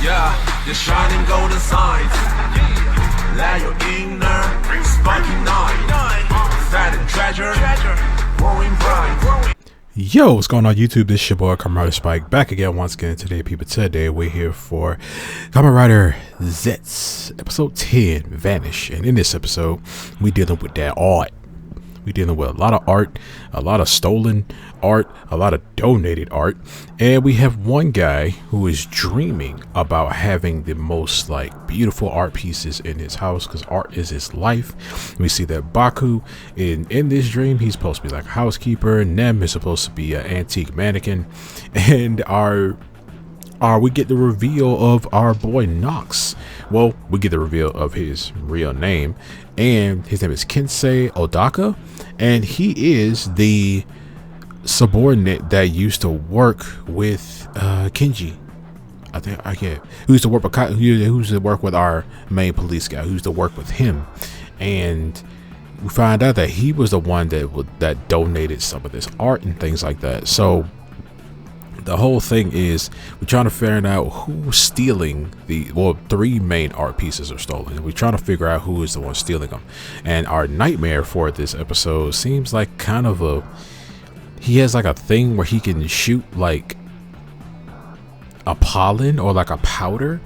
Yeah, the shining golden signs. Let your inner sparking night. Fat treasure, growing bright. Yo, what's going on YouTube? This is your boy Kamen Spike back again once again today, people. Today we're here for Kamen Rider Zeztz episode 10, Vanish. And in this episode, we dealing with that art. We dealing with a lot of art, a lot of stolen art, a lot of donated art, and we have one guy who is dreaming about having the most like beautiful art pieces in his house because art is his life. We see that Baku in this dream, he's supposed to be like a housekeeper. Nem is supposed to be an antique mannequin, and we get the reveal of our boy Nox. Well, we get the reveal of his real name, and his name is Kensei Odaka, and he is the subordinate that used to work with Kenji. I can't. Who used to work with our main police guy? Who used to work with him, and we find out that he was the one that donated some of this art and things like that. So the whole thing is we're trying to figure out who's stealing three main art pieces are stolen. We're trying to figure out who is the one stealing them. And our nightmare for this episode seems like kind of he has like a thing where he can shoot like a pollen or like a powder.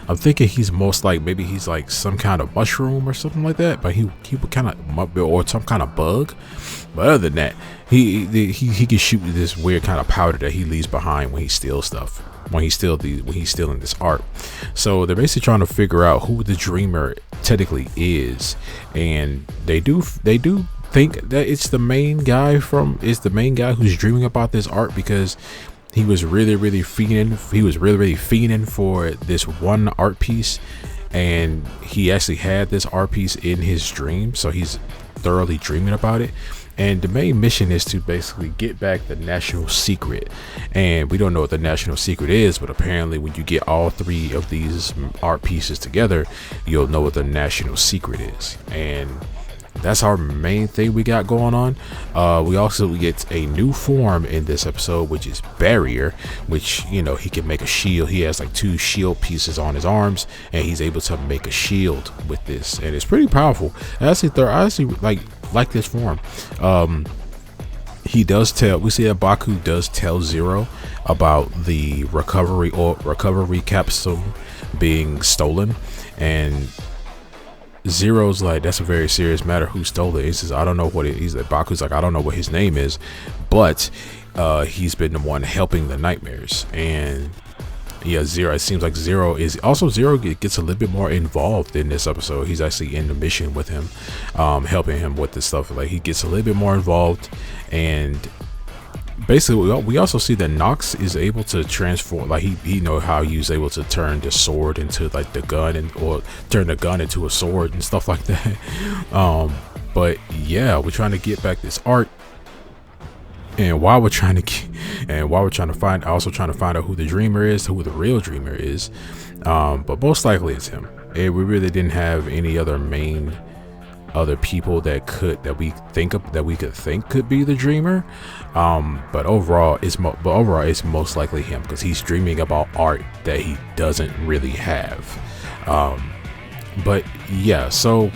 I'm thinking he's most like maybe he's like some kind of mushroom or something like that, but he would kind of, or some kind of bug. But other than that, he can shoot this weird kind of powder that he leaves behind when he steals stuff, when he's stealing this art. So they're basically trying to figure out who the dreamer technically is, and they do think that it's the main guy who's dreaming about this art because he was really fiending for this one art piece, and he actually had this art piece in his dream, so he's thoroughly dreaming about it. And the main mission is to basically get back the national secret, and we don't know what the national secret is, but apparently when you get all three of these art pieces together, you'll know what the national secret is. And that's our main thing we got going on. We also get a new form in this episode, which is Barrier, which, you know, he can make a shield. He has like 2 shield pieces on his arms, and he's able to make a shield with this, and it's pretty powerful. I honestly like this form. We see that Baku does tell Zero about the recovery capsule being stolen, and Zero's like, that's a very serious matter. Who stole it? He says, I don't know what it is. Baku's like, I don't know what his name is, but he's been the one helping the nightmares. And yeah, it seems like Zero gets a little bit more involved in this episode. He's actually in the mission with him, helping him with this stuff. Like, he gets a little bit more involved, and basically we also see that Nox is able to transform, like he know how he was able to turn the sword into like the gun, or turn the gun into a sword and stuff like that. But yeah, we're trying to get back this art, and while we're trying to find out who the dreamer is, who the real dreamer is, but most likely it's him. And we really didn't have any other people that we could think could be the dreamer, but overall it's most likely him, because he's dreaming about art that he doesn't really have. But yeah, so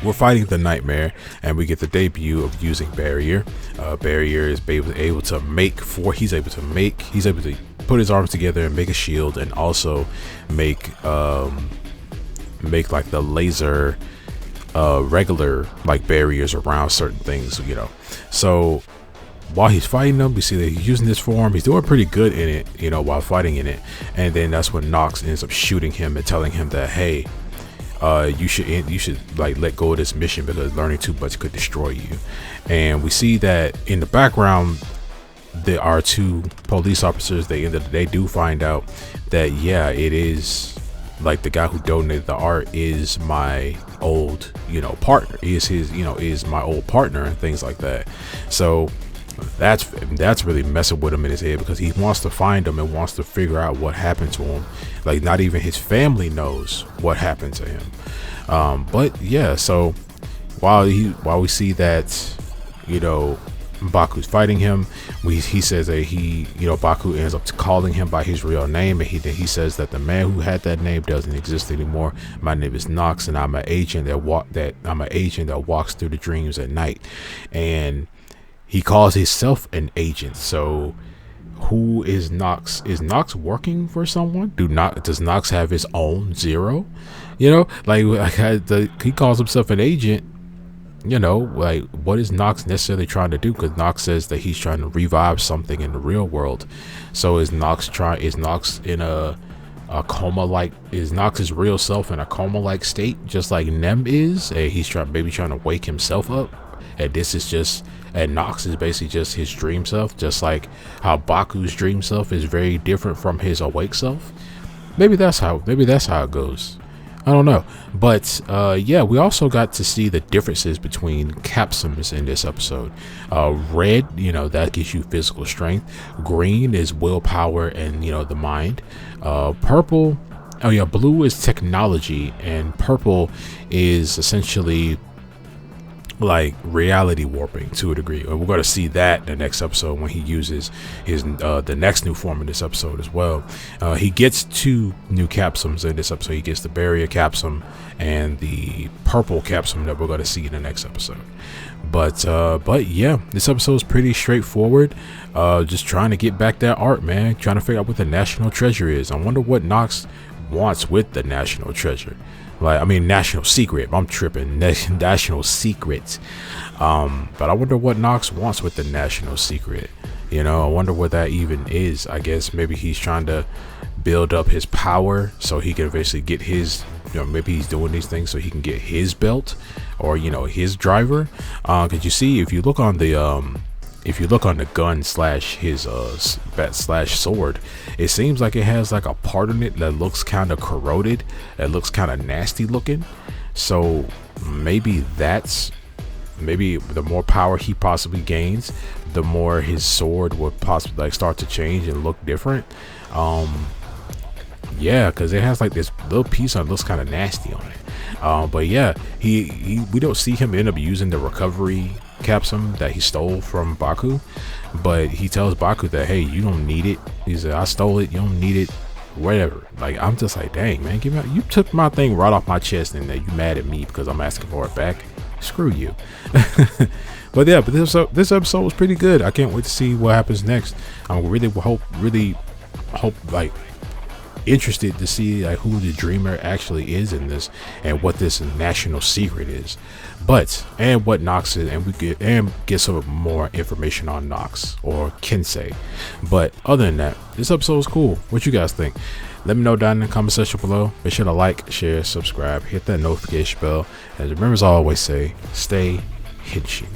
we're fighting the nightmare, and we get the debut of using Barrier. Barrier is able to put his arms together and make a shield, and also make like the laser regular like barriers around certain things, you know. So while he's fighting them, we see that he's using this form. He's doing pretty good in it, you know, while fighting in it. And then that's when Nox ends up shooting him and telling him that, hey, you should like let go of this mission because learning too much could destroy you. And we see that in the background, there are 2 police officers. They do find out that, yeah, it is like the guy who donated the art is my old, you know, partner. Is my old partner and things like that. So that's really messing with him in his head, because he wants to find him and wants to figure out what happened to him. Like, not even his family knows what happened to him. But yeah, so while we see that, you know, Baku's fighting him. He says that Baku ends up calling him by his real name, and he says that the man who had that name doesn't exist anymore. My name is Nox, and I'm an agent that walks through the dreams at night. And he calls himself an agent. So who is Nox? Is Nox working for someone? Does Nox have his own Zero? He calls himself an agent. What is Nox necessarily trying to do? Because Nox says that he's trying to revive something in the real world. So is Nox in a coma? Is Nox's real self in a coma-like state, just like Nem is? And he's trying to wake himself up. And Nox is basically just his dream self, just like how Baku's dream self is very different from his awake self. Maybe that's how it goes. I don't know. But we also got to see the differences between capsules in this episode. Red, that gives you physical strength. Green is willpower and the mind. Purple, blue is technology, and purple is essentially like reality warping to a degree. And we're going to see that in the next episode when he uses his the next new form in this episode as well. He gets 2 new capsules in this episode. He gets the barrier capsule and the purple capsule that we're going to see in the next episode. But yeah, this episode is pretty straightforward. Just trying to get back that art, man. Trying to figure out what the national treasure is. I wonder what Nox wants with the national treasure. National secret. I'm tripping. National secret. But I wonder what Nox wants with the national secret. I wonder what that even is. I guess maybe he's trying to build up his power so he can eventually get his, maybe he's doing these things so he can get his belt or, his driver. Cause you see, if you look on the gun / his bat / sword, it seems like it has like a part on it that looks kind of corroded, that looks kind of nasty looking. So maybe the more power he possibly gains, the more his sword would possibly start to change and look different. Because it has like this little piece on it, looks kind of nasty on it. But yeah, we don't see him end up using the recovery capsule that he stole from Baku, but he tells Baku that, hey, you don't need it. He said, I stole it, you don't need it, whatever. I'm just like, dang, man, you took my thing right off my chest, and you mad at me because I'm asking for it back. Screw you. But this episode was pretty good. I can't wait to see what happens next. I really hope interested to see who the dreamer actually is in this, and what this national secret is, and what Nox is, and we get some more information on Nox or Kensei. But other than that, this episode was cool. What you guys think? Let me know down in the comment section below. Be sure to like, share, subscribe, hit that notification bell, and remember, as I always say, stay henshin.